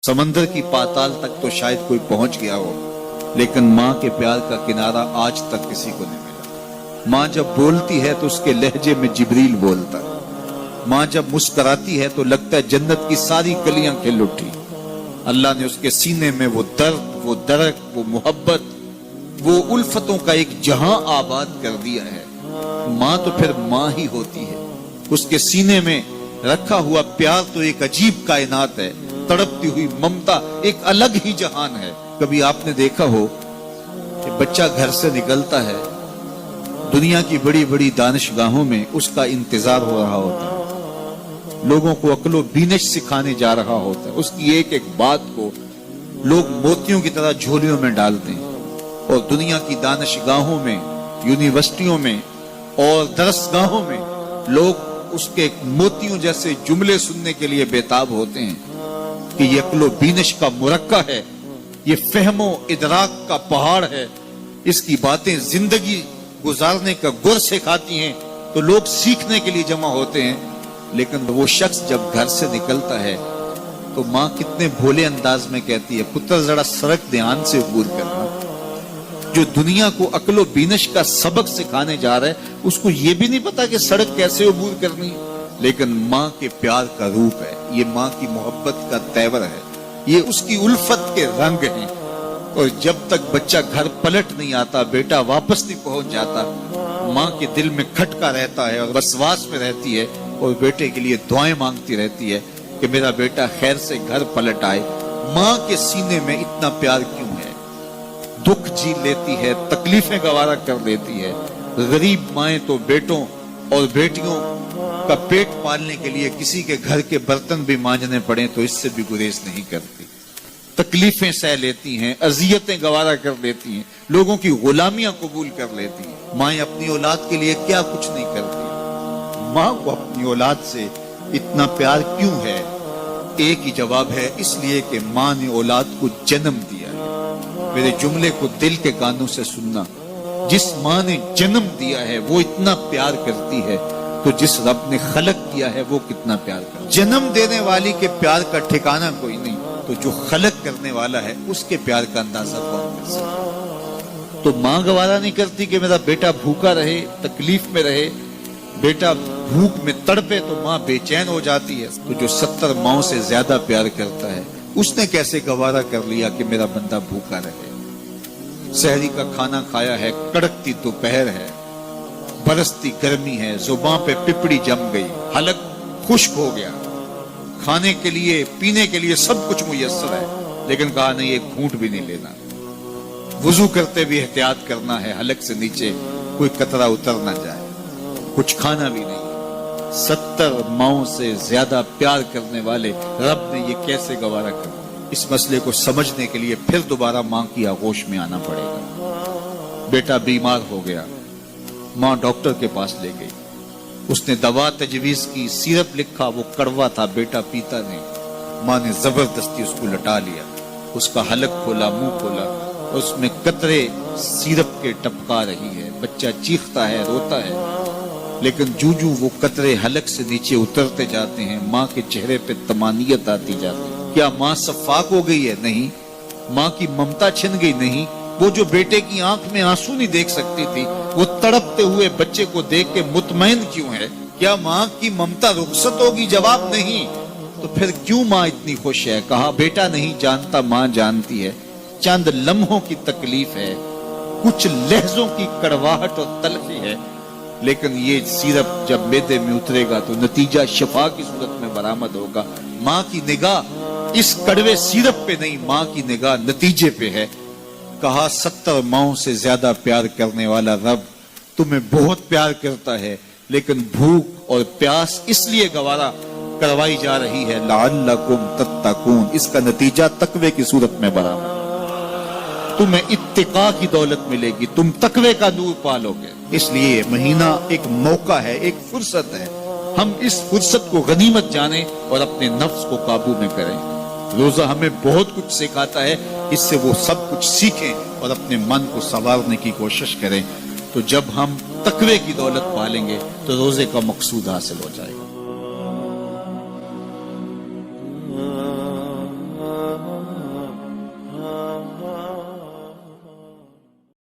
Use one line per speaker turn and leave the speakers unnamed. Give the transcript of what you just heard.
समंदर की पाताल तक तो शायद कोई पहुंच गया हो, लेकिन माँ के प्यार का किनारा आज तक किसी को नहीं मिला। माँ जब बोलती है तो उसके लहजे में जिब्रील बोलता है। माँ जब मुस्कुराती है तो लगता है जन्नत की सारी कलियां खिल उठी। अल्लाह ने उसके सीने में वो दर्द, वो दरक, वो मोहब्बत, वो उल्फतों का एक जहां आबाद कर दिया है। माँ तो फिर माँ ही होती है। उसके सीने में रखा हुआ प्यार तो एक अजीब कायनात है। तड़पती हुई ममता एक अलग ही जहान है। कभी आपने देखा हो कि बच्चा घर से निकलता है, दुनिया की बड़ी बड़ी दानिशगाहों में उसका इंतजार हो रहा होता है, लोगों को अक्लो बीनश सिखाने जा रहा होता है, उसकी एक एक बात को लोग मोतियों की तरह झोलियों में डालते हैं। और दुनिया की दानिशगाहों में, यूनिवर्सिटियों में और दरसगाहों में लोग उसके मोतियों जैसे जुमले सुनने के लिए बेताब होते हैं कि ये अक्लो बीनश का मुरक्का है, ये फहमो इदराक का पहाड़ है, इसकी बातें जिंदगी गुजारने का गुर सिखाती हैं। तो लोग सीखने के लिए जमा होते हैं। लेकिन वो शख्स जब घर से निकलता है तो माँ कितने भोले अंदाज में कहती है, पुत्र जरा सड़क ध्यान से अबूर करना। जो दुनिया को अक्लो बीनश का सबक सिखाने जा रहा है, उसको ये भी नहीं पता कि सड़क कैसे अबूर करनी है। लेकिन माँ के प्यार का रूप है, ये माँ की मोहब्बत का तेवर है, ये उसकी उल्फत के रंग हैं। और जब तक बच्चा घर पलट नहीं आता, बेटा वापस नहीं पहुंच जाता, माँ के दिल में खटका रहता है और वसवास में रहती है और बेटे के लिए दुआएं मांगती रहती है कि मेरा बेटा खैर से घर पलट आए। माँ के सीने में इतना प्यार क्यों है? दुख जी लेती है, तकलीफें गवारा कर लेती है। गरीब माएं तो बेटों और बेटियों का पेट पालने के लिए किसी के घर के बर्तन भी मांजने पड़े तो इससे भी गुरेज नहीं करती। तकलीफें सह लेती हैं, अजियतें गवारा कर लेती हैं, लोगों की गुलामियां कबूल कर लेती हैं। माएं अपनी औलाद के लिए क्या कुछ नहीं करती। माँ को अपनी औलाद से इतना प्यार क्यों है? एक ही जवाब है, इसलिए कि माँ ने औलाद को जन्म दिया है। मेरे जुमले को दिल के कानों से सुनना। जिस माँ ने जन्म दिया है वो इतना प्यार करती है, तो जिस रब ने खलक किया है वो कितना प्यार करता है। जन्म देने वाली के प्यार का ठिकाना कोई नहीं, तो जो खलक करने वाला है उसके प्यार का अंदाजा कौन कर सकता। तो माँ गवारा नहीं करती कि मेरा बेटा भूखा रहे, तकलीफ में रहे, बेटा भूख में तड़पे, तो माँ बेचैन हो जाती है। तो जो 70 माओं से ज्यादा प्यार करता है, उसने कैसे गवारा कर लिया कि मेरा बंदा भूखा रहे। सहरी का खाना खाया है, कड़कती दोपहर है, बरसती गर्मी है, जुबान पे पिपड़ी जम गई, हलक खुश्क हो गया, खाने के लिए पीने के लिए सब कुछ मुयस्सर है, लेकिन कहा नहीं एक घूंट भी नहीं लेना। वुजू करते भी एहतियात करना है, हलक से नीचे कोई कतरा उतर ना जाए, कुछ खाना भी नहीं। 70 माओं से ज्यादा प्यार करने वाले रब ने ये कैसे गवारा कर? इस मसले को समझने के लिए फिर दोबारा माँ की आगोश में आना पड़ेगा। बेटा बीमार हो गया, माँ डॉक्टर के पास ले गई, उसने दवा तजवीज की, सिरप लिखा, वो कड़वा था, बेटा पीता नहीं। माँ ने जबरदस्ती उसको लटा लिया, उसका हलक खोला, मुंह खोला, उसमें कतरे सिरप के टपका रही है। बच्चा चीखता है, रोता है, लेकिन जूजू वो कतरे हलक से नीचे उतरते जाते हैं, माँ के चेहरे पे तमानियत आती जाती है। क्या माँ सफाक हो गई है? नहीं। माँ की ममता छिन गई? नहीं। वो जो बेटे की आंख में आंसू नहीं देख सकती थी, वो तड़पते हुए बच्चे को देख के मुतमईन क्यों है? क्या माँ की ममता रुखसत होगी? जवाब नहीं। तो फिर क्यों माँ इतनी खुश है? कहा बेटा नहीं जानता, माँ जानती है। चंद लम्हों की तकलीफ है, कुछ लहजों की कड़वाहट और तलखी है, लेकिन ये सिरप जब मैदे में उतरेगा तो नतीजा शिफा की सूरत में बरामद होगा। माँ की निगाह इस कड़वे सिरप पे नहीं, माँ की निगाह नतीजे पे है। कहा 70 माओं से ज्यादा प्यार करने वाला रब तुम्हें बहुत प्यार करता है, लेकिन भूख और प्यास इसलिए गवारा करवाई जा रही है, लअल्लकुम तत्तकून। इसका नतीजा तकवे की सूरत में बरामद। तुम्हें इत्तिका की दौलत मिलेगी, तुम तकवे का नूर पालोगे। इसलिए महीना एक मौका है, एक फुर्सत है। हम इस फुर्सत को गनीमत जाने और अपने नफ्स को काबू में करें। रोजा हमें बहुत कुछ सिखाता है, इससे वो सब कुछ सीखें और अपने मन को संवारने की कोशिश करें। तो जब हम तकवे की दौलत पालेंगे तो रोजे का मकसूद हासिल हो जाएगा।